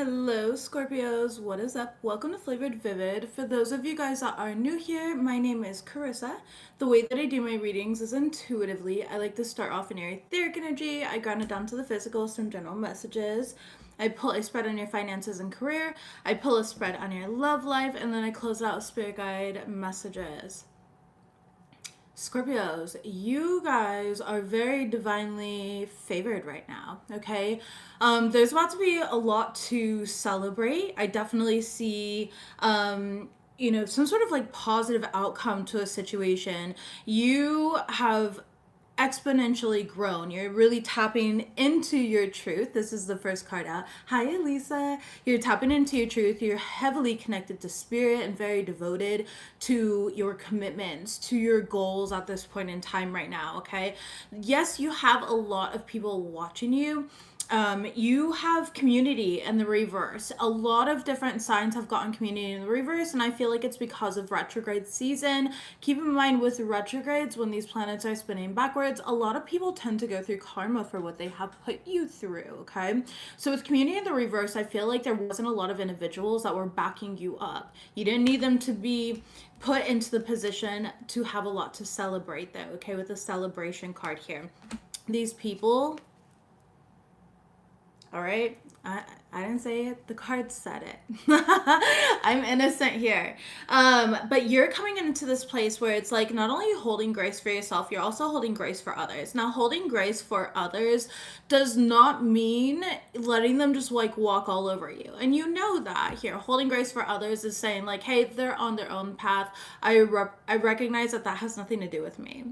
Hello, Scorpios. What is up? Welcome to Flavored Vivid. For those of you guys that are new here, my name is Carissa. The way that I do my readings is intuitively. I like to start off in your etheric energy. I ground it down to the physical, some general messages. I pull a spread on your finances and career. I pull a spread on your love life, and then I close out with spirit guide messages. Scorpios, you guys are very divinely favored right now, okay? There's about to be a lot to celebrate. I definitely see, some sort of like positive outcome to a situation. You have exponentially grown. You're really tapping into your truth. This is the first card out. Hi, Elisa. You're tapping into your truth. You're heavily connected to spirit and very devoted to your commitments, to your goals at this point in time right now, okay? Yes, you have a lot of people watching you. You have community in the reverse. A lot of different signs have gotten community in the reverse, and I feel like it's because of retrograde season. Keep in mind with retrogrades, when these planets are spinning backwards, a lot of people tend to go through karma for what they have put you through, okay? So with community in the reverse, I feel like there wasn't a lot of individuals that were backing you up. You didn't need them to be put into the position to have a lot to celebrate though, okay, with the celebration card here. These people, all right, I didn't say it. The card said it. I'm innocent here. But you're coming into this place where it's like not only holding grace for yourself, you're also holding grace for others. Now, holding grace for others does not mean letting them just like walk all over you. And you know that here. Holding grace for others is saying like, hey, they're on their own path. I recognize that has nothing to do with me.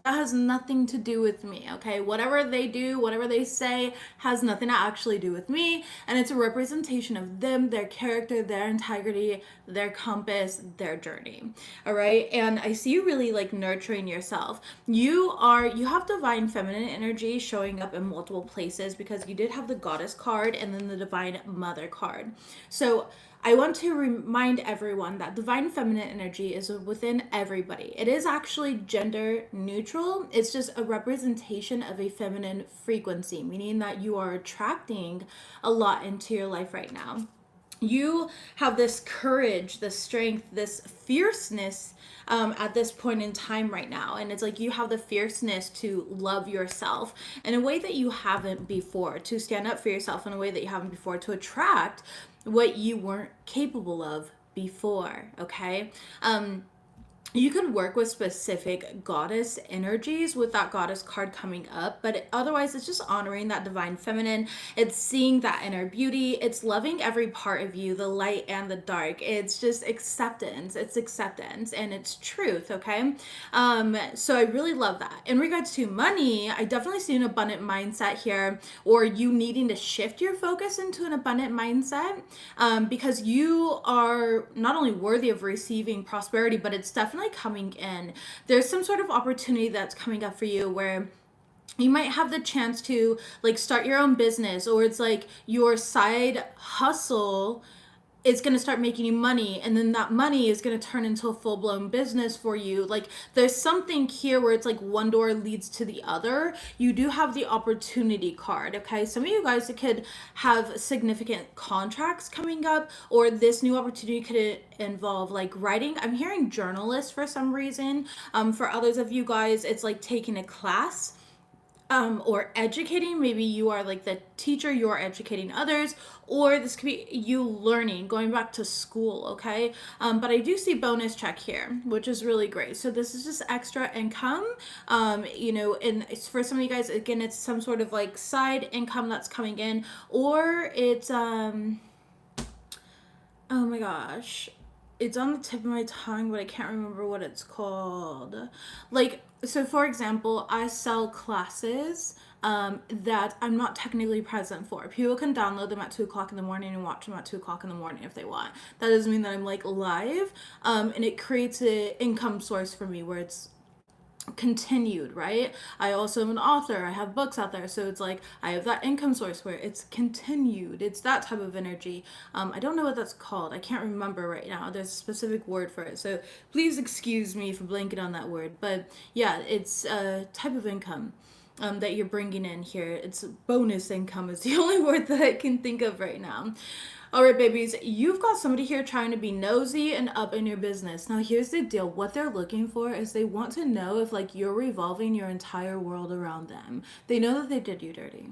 That has nothing to do with me, okay? Whatever they do, whatever they say has nothing to actually do with me, and it's a representation of them, their character, their integrity, their compass, their journey. All right? And I see you really like nurturing yourself. You have divine feminine energy showing up in multiple places because you did have the goddess card and then the divine mother card. So I want to remind everyone that divine feminine energy is within everybody. It is actually gender neutral. It's just a representation of a feminine frequency, meaning that you are attracting a lot into your life right now. You have this courage, this strength, this fierceness at this point in time right now. And it's like you have the fierceness to love yourself in a way that you haven't before, to stand up for yourself in a way that you haven't before, to attract what you weren't capable of before, okay? You can work with specific goddess energies with that goddess card coming up, but otherwise it's just honoring that divine feminine. It's seeing that inner beauty. It's loving every part of you, the light and the dark. It's just acceptance. It's acceptance and it's truth, okay? So I really love that. In regards to money, I definitely see an abundant mindset here, or you needing to shift your focus into an abundant mindset, because you are not only worthy of receiving prosperity, but it's definitely coming in. There's some sort of opportunity that's coming up for you where you might have the chance to like start your own business, or it's like your side hustle is going to start making you money, and then that money is going to turn into a full-blown business for you. Like there's something here where it's like one door leads to the other. You do have the opportunity card, okay? Some of you guys could have significant contracts coming up, or this new opportunity could involve like writing. I'm hearing journalist for some reason. For others of you guys, it's like taking a class, or educating. Maybe you are like the teacher, you're educating others, or this could be you learning, going back to school, okay? But I do see bonus check here, which is really great. So this is just extra income, and it's for some of you guys, again, it's some sort of like side income that's coming in, or it's, oh my gosh, it's on the tip of my tongue, but I can't remember what it's called. Like, so for example, I sell classes that I'm not technically present for. People can download them at 2 o'clock in the morning and watch them at 2 o'clock in the morning if they want. That doesn't mean that I'm like live, and it creates an income source for me where it's continued, right? I also am an author. I have books out there, so it's like I have that income source where it's continued. It's that type of energy. I don't know what that's called. I can't remember right now. There's a specific word for it, so please excuse me for blanking on that word. But yeah, it's a type of income. that you're bringing in here. It's bonus income is the only word that I can think of right now. All right, babies, you've got somebody here trying to be nosy and up in your business. Now, here's the deal. What they're looking for is they want to know if like you're revolving your entire world around them. They know that they did you dirty.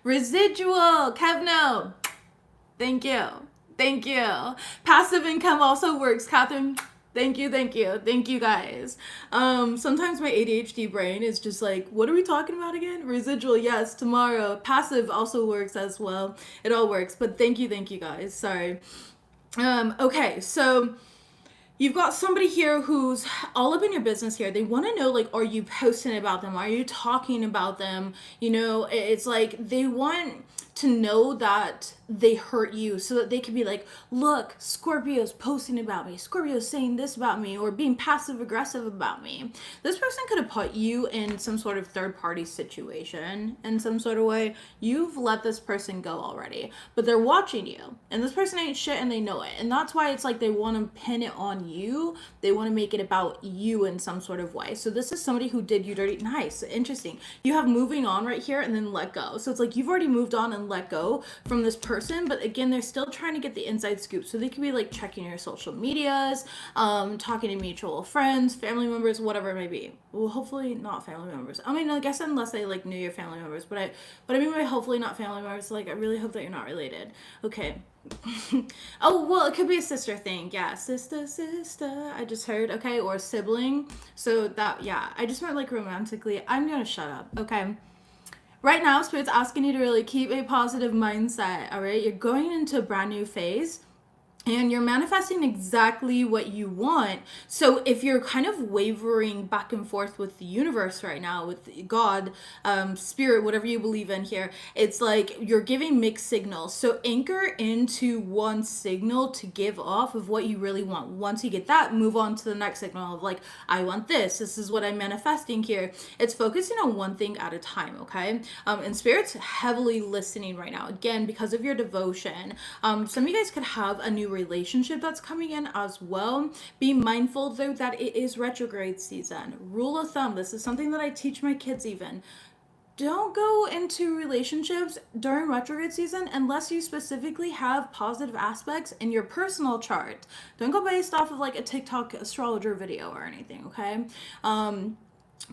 Residual, Kevno. Thank you. Thank you. Passive income also works, Catherine. Thank you, thank you, thank you guys. Sometimes my ADHD brain is just like, what are we talking about again? Residual, yes, tomorrow. Passive also works as well. It all works, but thank you guys. Sorry. Okay, so you've got somebody here who's all up in your business here. They want to know, like, are you posting about them? Are you talking about them? You know, it's like they want to know that they hurt you so that they can be like, look, Scorpio's posting about me. Scorpio's saying this about me, or being passive aggressive about me. This person could have put you in some sort of third party situation in some sort of way. You've let this person go already, but they're watching you, and this person ain't shit and they know it. And that's why it's like they want to pin it on you. They want to make it about you in some sort of way. So this is somebody who did you dirty. Nice, interesting. You have moving on right here and then let go. So it's like you've already moved on and let go from this person, but again, they're still trying to get the inside scoop. So they could be like checking your social medias, talking to mutual friends, family members, whatever it may be. Well, hopefully not family members. I mean, I guess unless they like knew your family members, but I mean by hopefully not family members, like I really hope that you're not related. Okay. Oh, well, it could be a sister thing. Yeah, sister, I just heard. Okay, or sibling. So that, yeah, I just meant like romantically. I'm gonna shut up. Okay. Right now, Spirit's asking you to really keep a positive mindset, all right? You're going into a brand new phase, and you're manifesting exactly what you want. So if you're kind of wavering back and forth with the universe right now, with God, spirit, whatever you believe in here, it's like you're giving mixed signals. So anchor into one signal to give off of what you really want. Once you get that, move on to the next signal of like, I want this. This is what I'm manifesting here. It's focusing on one thing at a time, okay? And Spirit's heavily listening right now. Again, because of your devotion. Some of you guys could have a new relationship that's coming in as well. Be mindful though that it is retrograde season. Rule of thumb, this is something that I teach my kids even. Don't go into relationships during retrograde season unless you specifically have positive aspects in your personal chart. Don't go based off of like a TikTok astrologer video or anything, okay?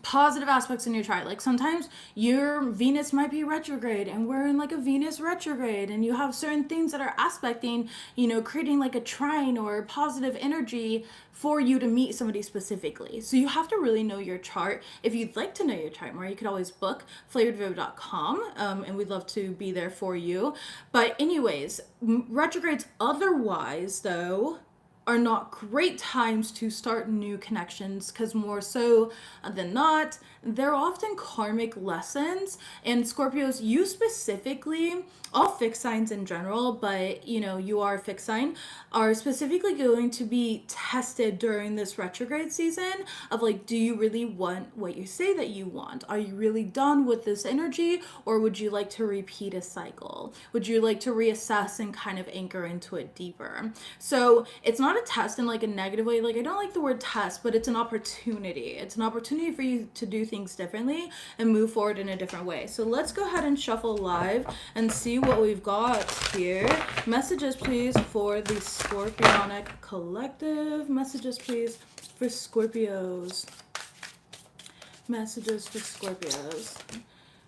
Positive aspects in your chart. Like sometimes your Venus might be retrograde and we're in like a Venus retrograde, and you have certain things that are aspecting, you know, creating like a trine or positive energy for you to meet somebody specifically. So you have to really know your chart. If you'd like to know your chart more, you could always book FlavoredVivid.com, and we'd love to be there for you. But anyways, retrogrades otherwise though are not great times to start new connections, because more so than not, they're often karmic lessons. And Scorpios, you specifically, all fixed signs in general, but you know, you are a fixed sign, are specifically going to be tested during this retrograde season of like, do you really want what you say that you want? Are you really done with this energy, or would you like to repeat a cycle? Would you like to reassess and kind of anchor into it deeper? So it's not a test in like a negative way. Like I don't like the word test, but it's an opportunity. It's an opportunity for you to do things differently and move forward in a different way. So let's go ahead and shuffle live and see what we've got here. Messages please for the Scorpionic collective. Messages please for Scorpios. Messages for Scorpios.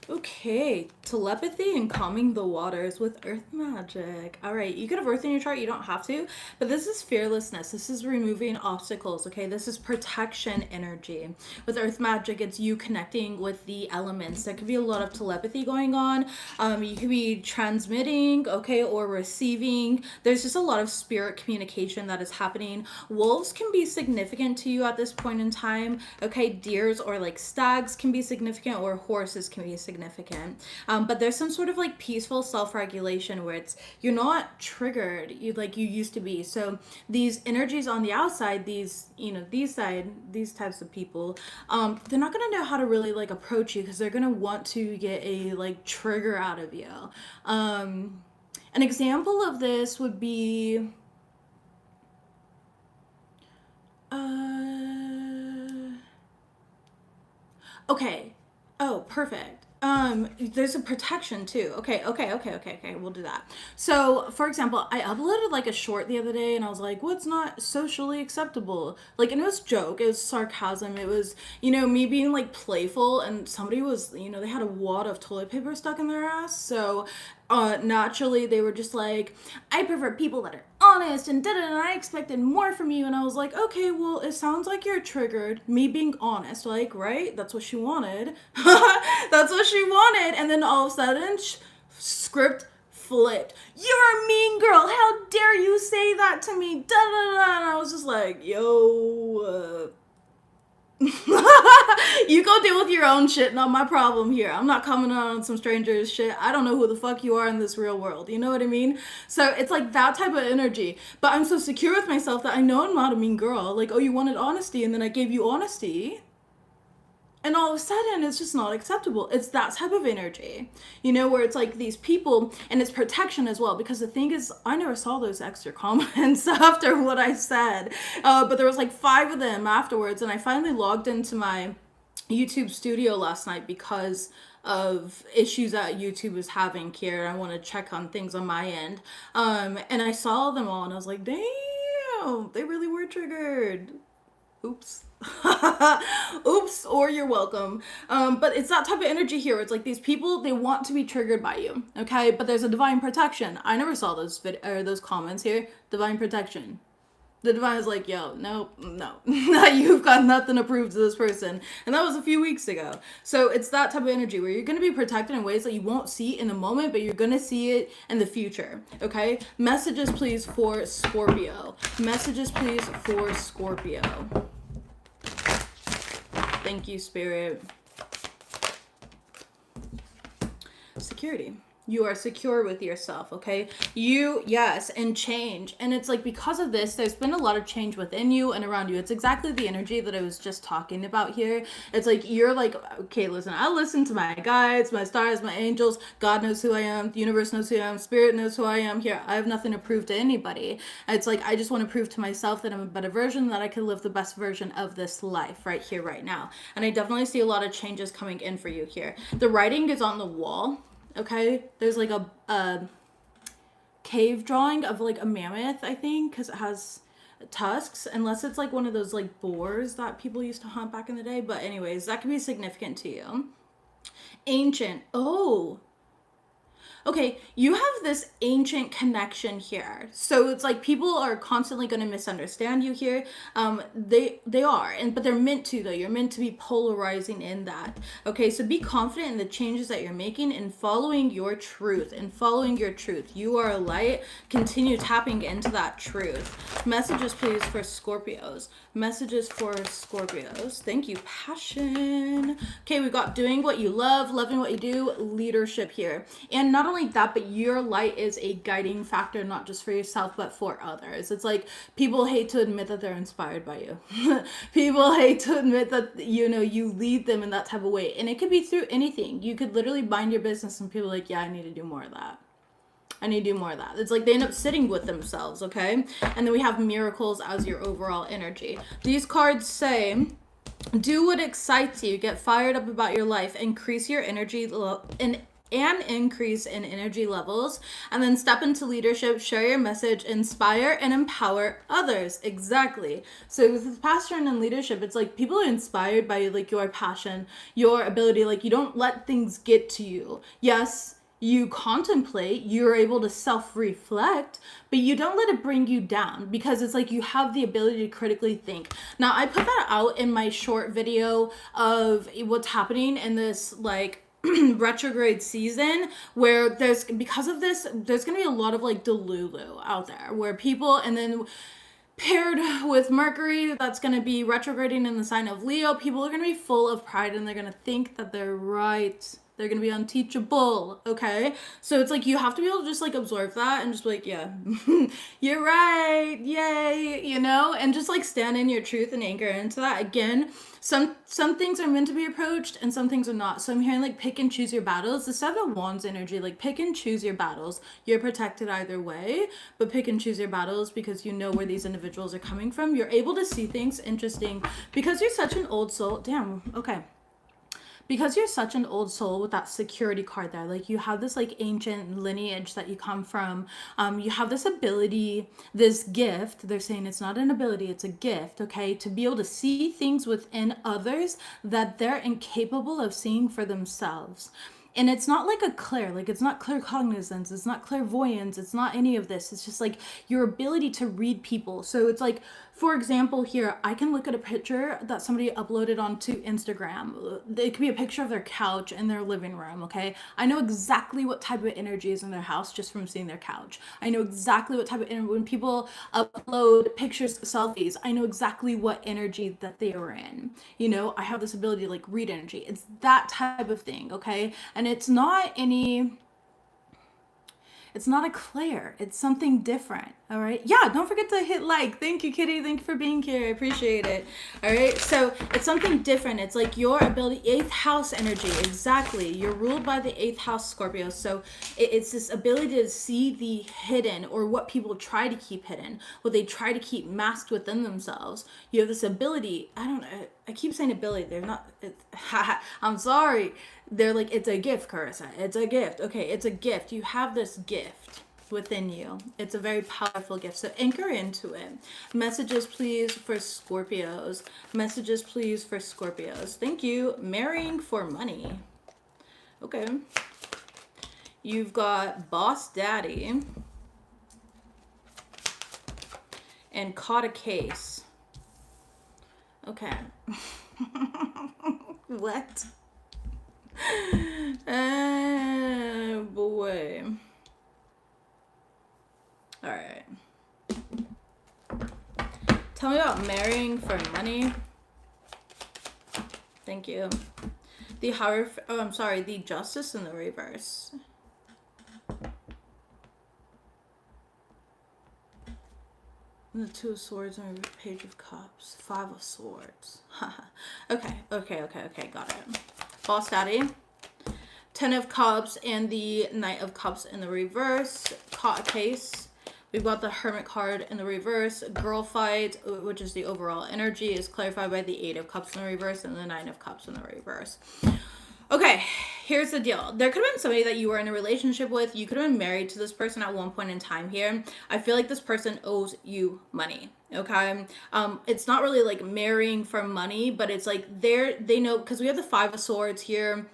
Okay, telepathy and calming the waters with earth magic. All right, you could have earth in your chart, you don't have to, but this is fearlessness. This is removing obstacles, okay? This is protection energy. With earth magic, it's you connecting with the elements. There could be a lot of telepathy going on. You could be transmitting, okay, or receiving. There's just a lot of spirit communication that is happening. Wolves can be significant to you at this point in time, okay? Deers or like stags can be significant, or horses can be significant. But there's some sort of like peaceful self-regulation where it's you're not triggered you like you used to be. So these energies on the outside, these, you know, these types of people, they're not gonna know how to really like approach you, because they're gonna want to get a like trigger out of you. An example of this would be okay. Oh, perfect. there's a protection too. Okay, we'll do that. So, for example, I uploaded like a short the other day and I was like, what's not socially acceptable? Like, and it was joke, it was sarcasm, it was, me being like playful, and somebody was, they had a wad of toilet paper stuck in their ass. So, naturally they were just like, I prefer people that are honest and and I expected more from you. And I was like, okay, well, it sounds like you're triggered. Me being honest, like, right? That's what she wanted. That's what she wanted. And then all of a sudden, script flipped. You're a mean girl. How dare you say that to me? Da da da. And I was just like, yo, you go deal with your own shit, not my problem here. I'm not commenting on some stranger's shit. I don't know who the fuck you are in this real world. You know what I mean? So it's like that type of energy. But I'm so secure with myself that I know I'm not a mean girl. Like, oh, you wanted honesty and then I gave you honesty. And all of a sudden, it's just not acceptable. It's that type of energy, where it's like these people, and it's protection as well. Because the thing is, I never saw those extra comments after what I said. But there was like 5 of them afterwards. And I finally logged into my YouTube studio last night because of issues that YouTube is having here. I want to check on things on my end. And I saw them all and I was like, damn, they really were triggered. Oops. Oops, or you're welcome. But it's that type of energy here. It's like these people, they want to be triggered by you, okay? But there's a divine protection. I never saw those comments here. Divine protection. The divine is like, yo, no, you've got nothing to prove to this person. And that was a few weeks ago. So it's that type of energy where you're going to be protected in ways that you won't see in the moment, but you're going to see it in the future, okay? Messages, please, for Scorpio. Messages, please, for Scorpio. Thank you, Spirit. Security. You are secure with yourself, okay? Yes, and change. And it's like, because of this, there's been a lot of change within you and around you. It's exactly the energy that I was just talking about here. It's like, you're like, okay, listen, I listen to my guides, my stars, my angels. God knows who I am. The universe knows who I am. Spirit knows who I am here. I have nothing to prove to anybody. It's like, I just want to prove to myself that I'm a better version, that I can live the best version of this life right here, right now. And I definitely see a lot of changes coming in for you here. The writing is on the wall. Okay, there's like a cave drawing of like a mammoth, I think, because it has tusks, unless it's like one of those like boars that people used to hunt back in the day. But anyways, that can be significant to you. Ancient. Oh, okay, you have this ancient connection here. So it's like people are constantly going to misunderstand you here. They are, but they're meant to, though. You're meant to be polarizing in that. Okay, so be confident in the changes that you're making and following your truth. You are a light. Continue tapping into that truth. Messages, please, for Scorpios. Messages for Scorpios. Thank you, passion. Okay, we've got doing what you love, loving what you do, leadership here. And not only that, but your light is a guiding factor, not just for yourself, but for others. It's like people hate to admit that they're inspired by you. People hate to admit that, you lead them in that type of way. And it could be through anything. You could literally mind your business and people are like, yeah, I need to do more of that. It's like they end up sitting with themselves, okay? And then we have miracles as your overall energy. These cards say, do what excites you, get fired up about your life, increase your energy and increase in energy levels, and then step into leadership, share your message, inspire and empower others. Exactly. So with passion and leadership, it's like people are inspired by like your passion, your ability. Like, you don't let things get to you. Yes, you contemplate, you're able to self-reflect, but you don't let it bring you down, because it's like you have the ability to critically think. Now, I put that out in my short video of what's happening in this like retrograde season, where because of this, there's gonna be a lot of like delulu out there where people, and then paired with Mercury that's going to be retrograding in the sign of Leo, people are going to be full of pride and they're going to think that they're right. They're going to be unteachable, okay? So it's like you have to be able to just like absorb that and just be like, yeah, you're right, yay, and just like stand in your truth and anchor into that. Again, some things are meant to be approached and some things are not. So I'm hearing like pick and choose your battles. The Seven of Wands energy, like pick and choose your battles. You're protected either way, but pick and choose your battles because you know where these individuals are coming from. You're able to see things interesting because you're such an old soul. Damn, okay. because you're such an old soul with that security card there, like you have this like ancient lineage that you come from. You have this ability, this gift. They're saying it's not an ability, it's a gift, okay, to be able to see things within others that they're incapable of seeing for themselves. And it's not like a clair, like it's not claircognizance, it's not clairvoyance, it's not any of this. It's just like your ability to read people. So it's like, for example, here, I can look at a picture that somebody uploaded onto Instagram. It could be a picture of their couch in their living room, okay? I know exactly what type of energy is in their house just from seeing their couch. I know exactly what type of energy, when people upload pictures, selfies, I know exactly what energy that they are in. You know, I have this ability to like read energy. It's that type of thing, okay? And it's not any, it's not a Claire. It's something different. All right. Yeah. Don't forget to hit like. Thank you, Kitty. Thank you for being here. I appreciate it. All right. So it's something different. It's like your ability, eighth house energy. Exactly. You're ruled by the eighth house, Scorpio. So it's this ability to see the hidden, or what people try to keep hidden, what they try to keep masked within themselves. You have this ability. I keep saying ability. They're not. I'm sorry. They're like, it's a gift, Carissa. It's a gift. Okay, it's a gift. You have this gift within you. It's a very powerful gift. So anchor into it. Messages, please, for Scorpios. Messages, please, for Scorpios. Thank you. Marrying for money. Okay. You've got boss daddy and caught a case. Okay. What? Oh boy. All right. Tell me about marrying for money. Thank you. The the justice in the reverse. The two of swords and page of cups. Five of swords. Okay. Got it. Boss daddy. 10 of cups and the knight of cups in the reverse. Caught a case. We've got the hermit card in the reverse. Girl fight, which is the overall energy, is clarified by the 8 of cups in the reverse and the 9 of cups in the reverse. Okay, here's the deal. There could have been somebody that you were in a relationship with. You could have been married to this person at one point in time here. I feel like this person owes you money. Okay. It's not really like marrying for money, but it's like they know, because we have the 5 of swords here.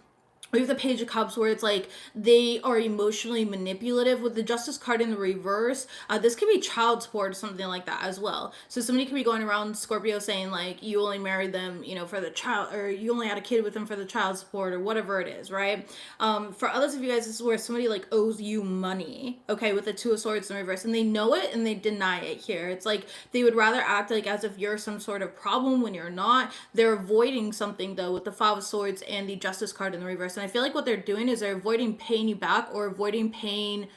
We have the page of cups where it's like they are emotionally manipulative. With the justice card in the reverse, this could be child support or something like that as well. So somebody could be going around, Scorpio, saying like you only married them, you know, for the child, or you only had a kid with them for the child support, or whatever it is, right? For others of you guys, this is where somebody like owes you money, okay, with the 2 of swords in the reverse, and they know it and they deny it here. It's like they would rather act like as if you're some sort of problem when you're not. They're avoiding something though with the 5 of swords and the justice card in the reverse. And I feel like what they're doing is they're avoiding paying you back, or avoiding paying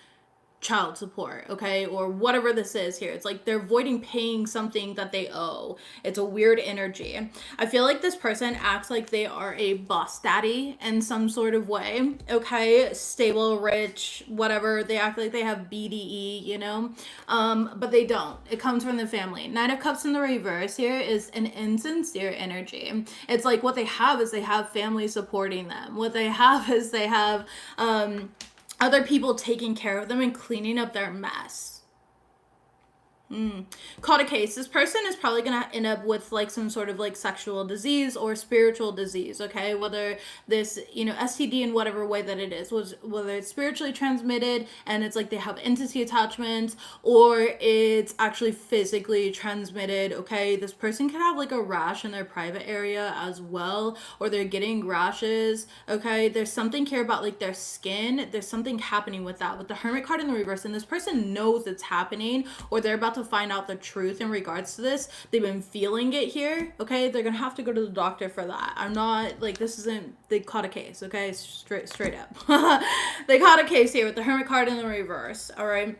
child support, okay, or whatever this is here. It's like they're avoiding paying something that they owe. It's a weird energy. I feel like this person acts like they are a boss daddy in some sort of way, okay, stable, rich, whatever. They act like they have BDE, you know, but they don't. It comes from the family. 9 of cups in the reverse here is an insincere energy. It's like what they have is they have family supporting them. What they have is they have other people taking care of them and cleaning up their mess. Caught a case. This person is probably going to end up with like some sort of like sexual disease or spiritual disease, okay? Whether this, you know, STD in whatever way that it is, whether it's spiritually transmitted and it's like they have entity attachments, or it's actually physically transmitted, okay? This person can have like a rash in their private area as well, or they're getting rashes, okay? There's something here about like their skin. There's something happening with that. With the Hermit card in the reverse, and this person knows it's happening, or they're about to find out the truth in regards to this. They've been feeling it here, okay? They're gonna have to go to the doctor for that. I'm not like, this isn't, they caught a case, okay? Straight up. They caught a case here with the Hermit card in the reverse. All right.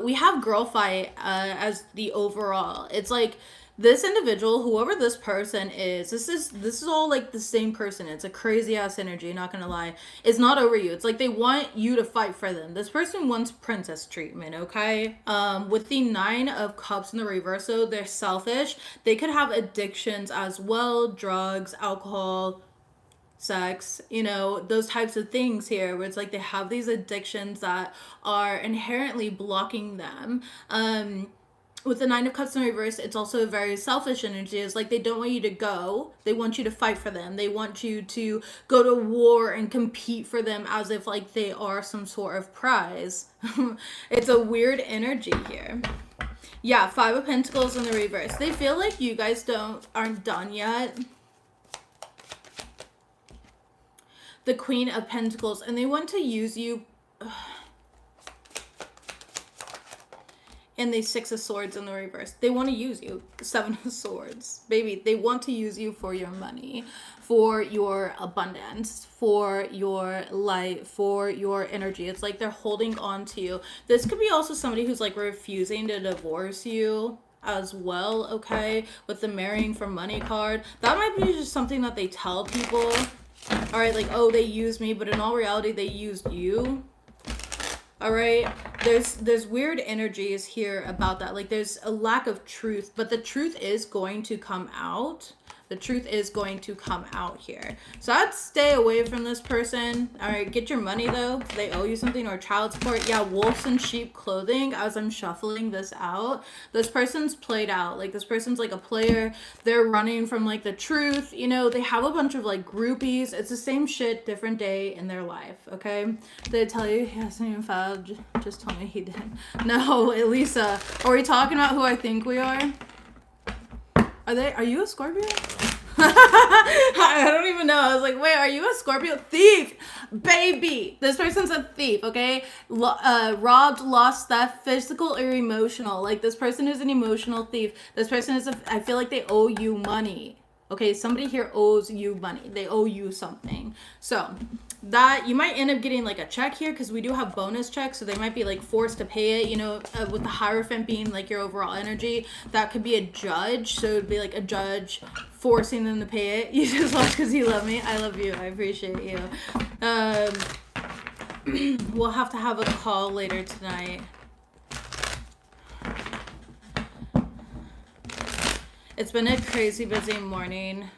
We have girl fight as the overall. It's like this individual, whoever this person is, this is all like the same person. It's a crazy ass energy, not gonna lie. It's not over you. It's like they want you to fight for them. This person wants princess treatment, okay? With the 9 of cups in the reverse, so they're selfish. They could have addictions as well, drugs, alcohol, sex, you know, those types of things here, where it's like they have these addictions that are inherently blocking them. With the Nine of Cups in reverse, it's also a very selfish energy. It's like they don't want you to go. They want you to fight for them. They want you to go to war and compete for them as if like they are some sort of prize. It's a weird energy here. Yeah, Five of Pentacles in the reverse. They feel like you guys aren't done yet. The Queen of Pentacles, and they want to use you. And the Six of Swords in the reverse. They want to use you. Seven of Swords. Baby, they want to use you for your money, for your abundance, for your light, for your energy. It's like they're holding on to you. This could be also somebody who's like refusing to divorce you as well, okay? With the marrying for money card. That might be just something that they tell people. All right, like, oh, they used me, but in all reality, they used you. All right, there's weird energies here about that. Like there's a lack of truth, but the truth is going to come out. The truth is going to come out here. So I'd stay away from this person. All right, get your money though. They owe you something, or child support. Yeah, wolves in sheep clothing. As I'm shuffling this out, this person's played out. Like this person's like a player. They're running from like the truth. You know, they have a bunch of like groupies. It's the same shit, different day in their life. Okay, did I tell you he hasn't even filed? Just told me he did. No, Elisa. Are we talking about who I think we are? Are you a Scorpio? I don't even know. I was like, wait, are you a Scorpio? Thief! Baby! This person's a thief, okay? Robbed, lost, theft, physical or emotional. Like, this person is an emotional thief. This person is I feel like they owe you money. Okay, somebody here owes you money. They owe you something. So, that you might end up getting like a check here, because we do have bonus checks, so they might be like forced to pay it, you know, with the Hierophant being like your overall energy. That could be a judge, so it'd be like a judge forcing them to pay it. You just watch because you love me. I love you. I appreciate you. We'll have to have a call later tonight. It's been a crazy busy morning.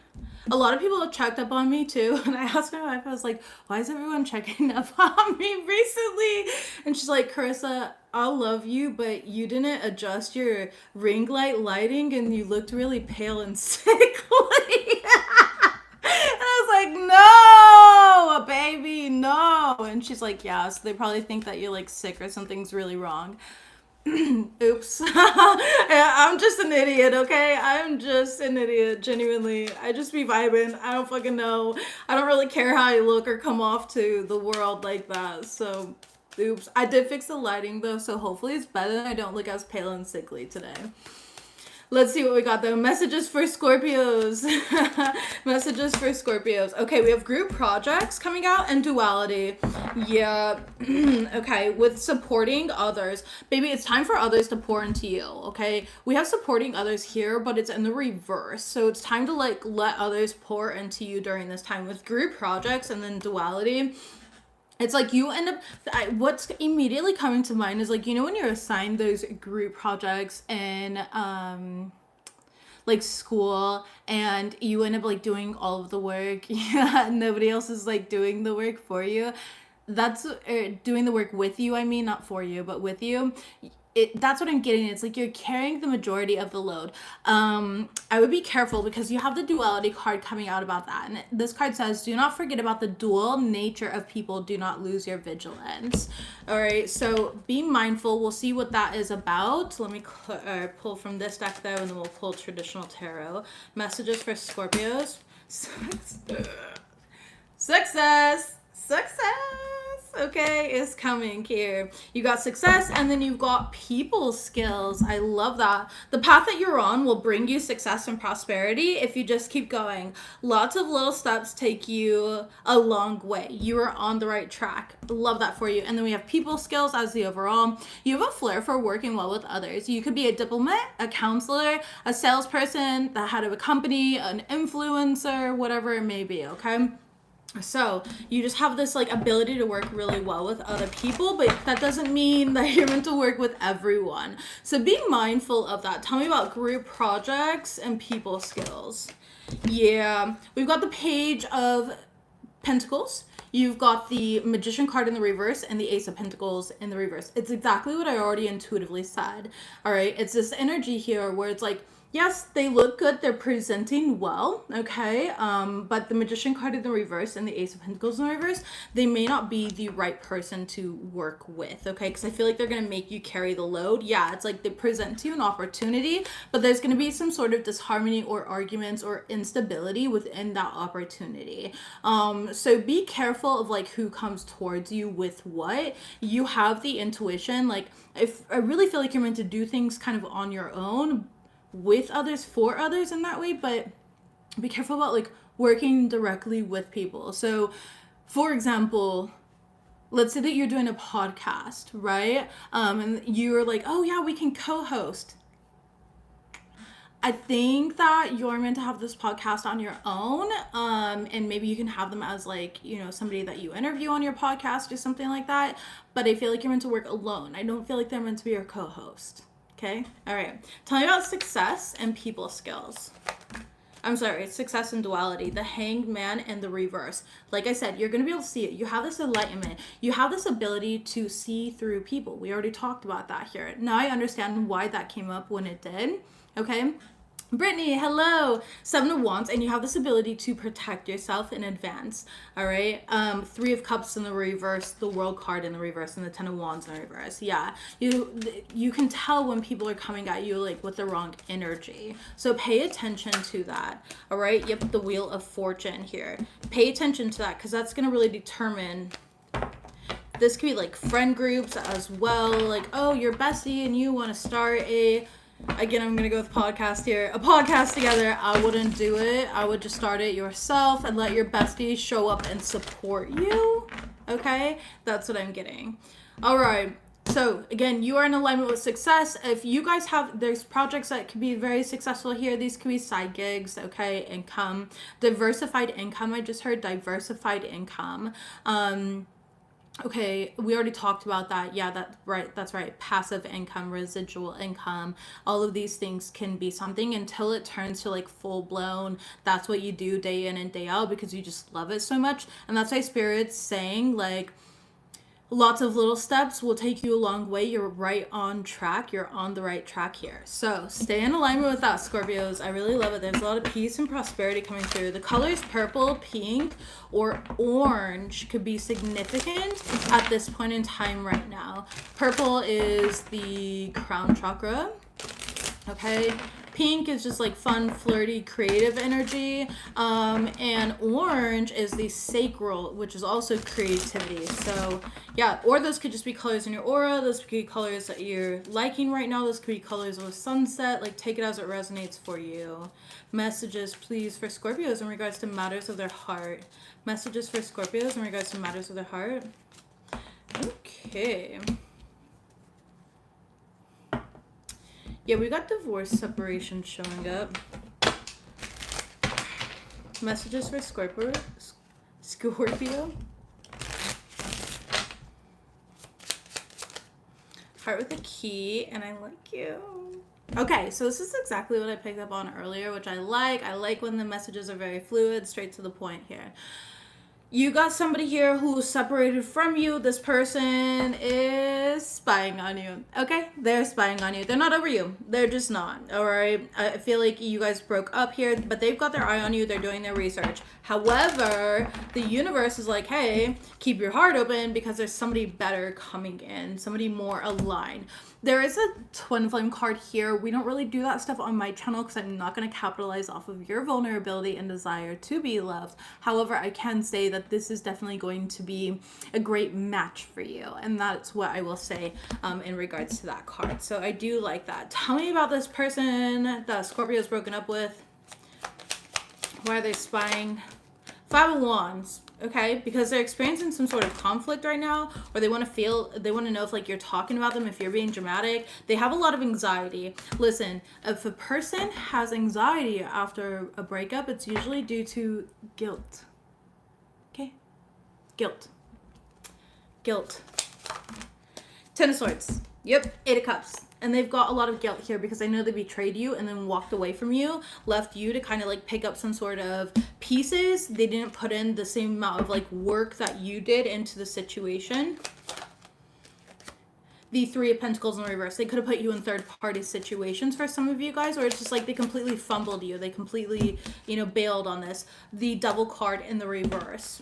A lot of people have checked up on me too. And I asked my wife, I was like, why is everyone checking up on me recently? And she's like, Carissa, I'll love you, but you didn't adjust your ring light lighting and you looked really pale and sickly. And I was like, no, baby, no. And she's like, yeah, so they probably think that you're like sick or something's really wrong. Oops. I'm just an idiot, okay? I'm just an idiot, genuinely. I just be vibing. I don't fucking know. I don't really care how I look or come off to the world like that. So, oops. I did fix the lighting though, so hopefully it's better and I don't look as pale and sickly today. Let's see what we got though. Messages for Scorpios. Messages for Scorpios. Okay, we have group projects coming out and duality. Yeah. Okay, with supporting others. Baby, it's time for others to pour into you, okay? We have supporting others here, but it's in the reverse. So it's time to like let others pour into you during this time with group projects and then duality. It's like you end up, what's immediately coming to mind is like, you know, when you're assigned those group projects in like school and you end up like doing all of the work, yeah, nobody else is like doing the work for you. That's doing the work with you, I mean, not for you, but with you. That's what I'm getting. It's like you're carrying the majority of the load. I would be careful because you have the duality card coming out about that. And this card says, do not forget about the dual nature of people. Do not lose your vigilance. All right. So be mindful. We'll see what that is about. Let me pull from this deck though, and then we'll pull traditional tarot. Messages for Scorpios. Success. Okay, is coming here. You got success and then you've got people skills. I love that. The path that you're on will bring you success and prosperity if you just keep going. Lots of little steps take you a long way. You are on the right track. Love that for you. And then we have people skills as the overall. You have a flair for working well with others. You could be a diplomat, a counselor, a salesperson, the head of a company, an influencer, whatever it may be, okay? So you just have this like ability to work really well with other people, but that doesn't mean that you're meant to work with everyone. So be mindful of that. Tell me about group projects and people skills. Yeah, we've got the Page of Pentacles. You've got the Magician card in the reverse and the Ace of Pentacles in the reverse. It's exactly what I already intuitively said. All right. It's this energy here where it's like, yes, they look good. They're presenting well, okay? But the Magician card in the reverse and the Ace of Pentacles in the reverse, they may not be the right person to work with, okay? Because I feel like they're going to make you carry the load. Yeah, it's like they present to you an opportunity, but there's going to be some sort of disharmony or arguments or instability within that opportunity. So be careful of like who comes towards you with what. You have the intuition. Like, if I really feel like you're meant to do things kind of on your own, with others, for others in that way, but be careful about like working directly with people. So for example, let's say that you're doing a podcast, right? And you're like, oh yeah, we can co-host. I think that you're meant to have this podcast on your own, and maybe you can have them as like, you know, somebody that you interview on your podcast or something like that. But I feel like you're meant to work alone. I don't feel like they're meant to be your co-host. Okay. All right. Tell me about success and people skills. I'm sorry, success and duality, the Hanged Man and the reverse. Like I said, you're going to be able to see it. You have this enlightenment. You have this ability to see through people. We already talked about that here. Now I understand why that came up when it did. Okay. Brittany, hello. 7 of Wands, and you have this ability to protect yourself in advance. All right. 3 of Cups in the reverse, the World card in the reverse, and the 10 of Wands in the reverse. Yeah, you can tell when people are coming at you like with the wrong energy. So pay attention to that. All right. Yep, the Wheel of Fortune here. Pay attention to that because that's gonna really determine. This could be like friend groups as well. Like, oh, you're bestie and you want to start a. Again, I'm going to go with podcast here. A podcast together, I wouldn't do it. I would just start it yourself and let your bestie show up and support you. Okay? That's what I'm getting. All right. So, again, you are in alignment with success. If you guys have, there's projects that could be very successful here. These could be side gigs, okay? Income. Diversified income. I just heard diversified income. Okay, we already talked about that. Yeah, that's right. Passive income, residual income, all of these things can be something until it turns to like full blown. That's what you do day in and day out because you just love it so much. And that's why Spirit's saying like, lots of little steps will take you a long way. You're right on track. You're on the right track here. So stay in alignment with that, Scorpios. I really love it. There's a lot of peace and prosperity coming through. The colors purple, pink, or orange could be significant at this point in time right now. Purple is the crown chakra. Okay. Pink is just like fun, flirty, creative energy. And orange is the sacral, which is also creativity. So yeah, or those could just be colors in your aura. Those could be colors that you're liking right now. Those could be colors of a sunset. Like take it as it resonates for you. Messages, please, for Scorpios in regards to matters of their heart. Messages for Scorpios in regards to matters of their heart. Okay. Yeah, we got divorce, separation showing up. Messages for Scorpio. Heart with a key, and I like you. Okay, so this is exactly what I picked up on earlier, which I like. I like when the messages are very fluid, straight to the point here. You got somebody here who's separated from you. This person is spying on you. Okay? They're spying on you. They're not over you. They're just not. All right? I feel like you guys broke up here, but they've got their eye on you. They're doing their research. However, the universe is like, hey, keep your heart open because there's somebody better coming in, somebody more aligned. There is a twin flame card here. We don't really do that stuff on my channel because I'm not going to capitalize off of your vulnerability and desire to be loved. However, I can say that this is definitely going to be a great match for you. And that's what I will say in regards to that card. So I do like that. Tell me about this person that Scorpio's broken up with. Why are they spying? 5 of Wands. Okay, because they're experiencing some sort of conflict right now, or they want to know if like you're talking about them, if you're being dramatic. They have a lot of anxiety. Listen, if a person has anxiety after a breakup, it's usually due to guilt. Okay? Guilt. 10 of Swords. Yep, 8 of Cups. And they've got a lot of guilt here because I know they betrayed you and then walked away from you, left you to kind of like pick up some sort of pieces. They didn't put in the same amount of like work that you did into the situation. The Three of Pentacles in reverse. They could have put you in third-party situations for some of you guys, or it's just like they completely fumbled you. They completely, you know, bailed on this. The Devil card in the reverse.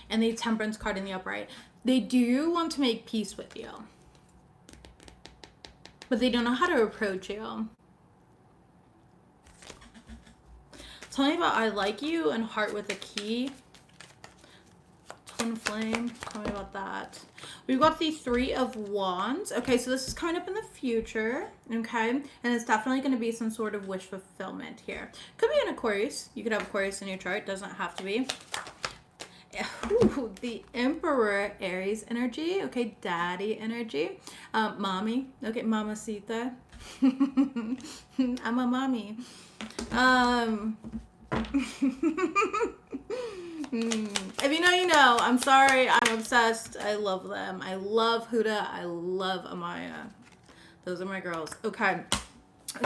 And the Temperance card in the upright. They do want to make peace with you, but they don't know how to approach you. Tell me about I like you and heart with a key. Twin flame. Tell me about that. We've got the Three of Wands. Okay, so this is coming up in the future. Okay, and it's definitely going to be some sort of wish fulfillment here. Could be an Aquarius. You could have Aquarius in your chart. Doesn't have to be. Ooh, the Emperor, Aries energy. Okay, daddy energy. Mommy. Okay, mamacita. I'm a mommy. If you know, you know. I'm sorry. I'm obsessed. I love them. I love Huda. I love Amaya. Those are my girls. Okay.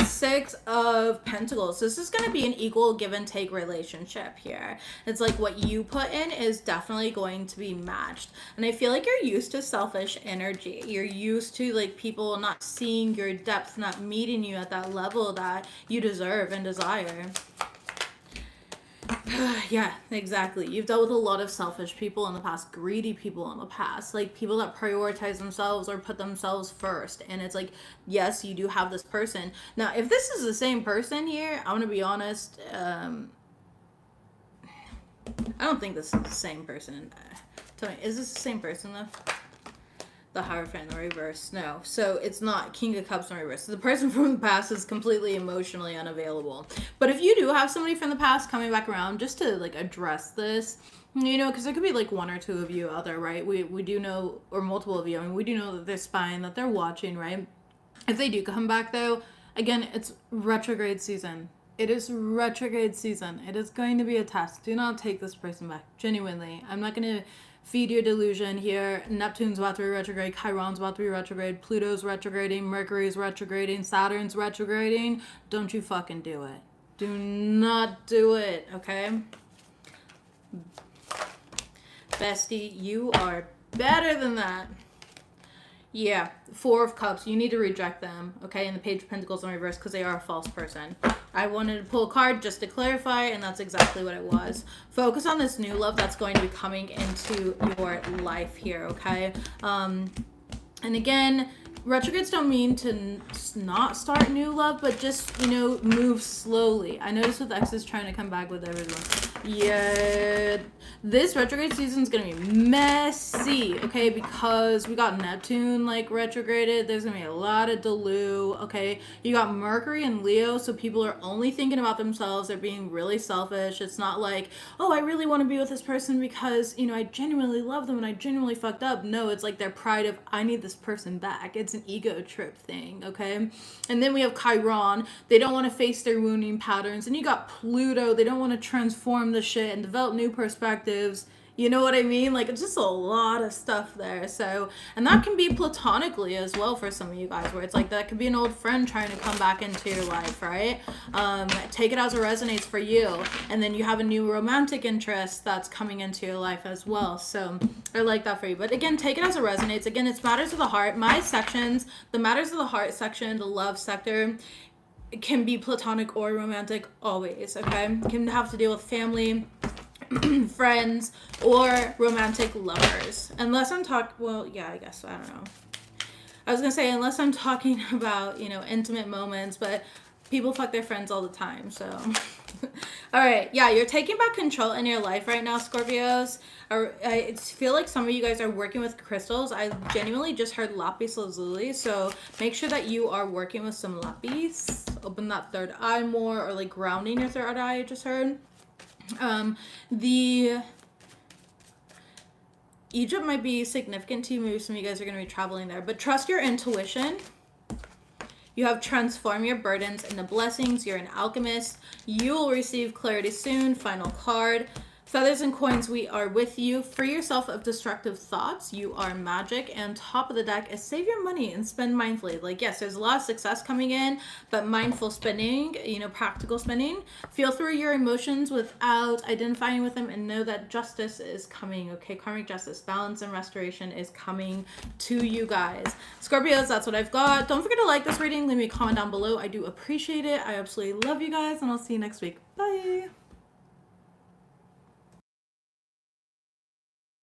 Six of Pentacles. This is going to be an equal give and take relationship here. It's like what you put in is definitely going to be matched. And I feel like you're used to selfish energy. You're used to like people not seeing your depth, not meeting you at that level that you deserve and desire. Yeah, exactly. You've dealt with a lot of selfish people in the past, greedy people in the past, like people that prioritize themselves or put themselves first. And it's like, yes, you do have this person. Now, if this is the same person here, I'm going to be honest, I don't think this is the same person. Tell me, is this the same person though? The Hierophant in the reverse. No. So it's not King of Cups in reverse. The person from the past is completely emotionally unavailable. But if you do have somebody from the past coming back around just to like address this, you know, because there could be like one or two of you out there, right? We do know, or multiple of you. I mean, we do know that they're spying, that they're watching, right? If they do come back though, again, it's retrograde season. It is retrograde season. It is going to be a test. Do not take this person back. Genuinely. I'm not going to feed your delusion here. Neptune's about to be retrograde. Chiron's about to be retrograde. Pluto's retrograding. Mercury's retrograding. Saturn's retrograding. Don't you fucking do it. Do not do it, okay? Bestie, you are better than that. Yeah, Four of Cups. You need to reject them, okay? And the Page of Pentacles in reverse because they are a false person. I wanted to pull a card just to clarify, and that's exactly what it was. Focus on this new love that's going to be coming into your life here, okay? And again, retrogrades don't mean to not start new love, but just, you know, move slowly. I noticed with exes trying to come back with everyone. Yeah, this retrograde season is going to be messy, okay, because we got Neptune, like, retrograded. There's going to be a lot of Delu, okay? You got Mercury and Leo, so people are only thinking about themselves. They're being really selfish. It's not like, oh, I really want to be with this person because, you know, I genuinely love them and I genuinely fucked up. No, it's like their pride of, I need this person back. It's an ego trip thing, okay? And then we have Chiron. They don't want to face their wounding patterns. And you got Pluto. They don't want to transform the shit and develop new perspectives. You know what I mean? Like, it's just a lot of stuff there. So, and that can be platonically as well for some of you guys, where it's like that could be an old friend trying to come back into your life, right? Take it as it resonates for you. And then you have a new romantic interest that's coming into your life as well. So I like that for you. But again, take it as it resonates. Again, it's matters of the heart. My sections, the matters of the heart section, the love sector, can be platonic or romantic always, okay? Can have to deal with family, friends, or romantic lovers. Unless I'm talking, well, yeah, I guess, I don't know. I was gonna say, unless I'm talking about, you know, intimate moments, but people fuck their friends all the time, so. All right, yeah, you're taking back control in your life right now, Scorpios. I feel like some of you guys are working with crystals. I genuinely just heard lapis lazuli, so make sure that you are working with some lapis. Open that third eye more, or like grounding your third eye, I just heard. Egypt might be significant to you. Maybe some of you guys are going to be traveling there, but trust your intuition. You have transformed your burdens into blessings. You're an alchemist. You will receive clarity soon. Final card. Feathers and coins, we are with you. Free yourself of destructive thoughts. You are magic. And top of the deck is save your money and spend mindfully. Like, yes, there's a lot of success coming in, but mindful spending, you know, practical spending. Feel through your emotions without identifying with them and know that justice is coming, okay? Karmic justice, balance and restoration is coming to you guys. Scorpios, that's what I've got. Don't forget to like this reading. Leave me a comment down below. I do appreciate it. I absolutely love you guys, and I'll see you next week. Bye.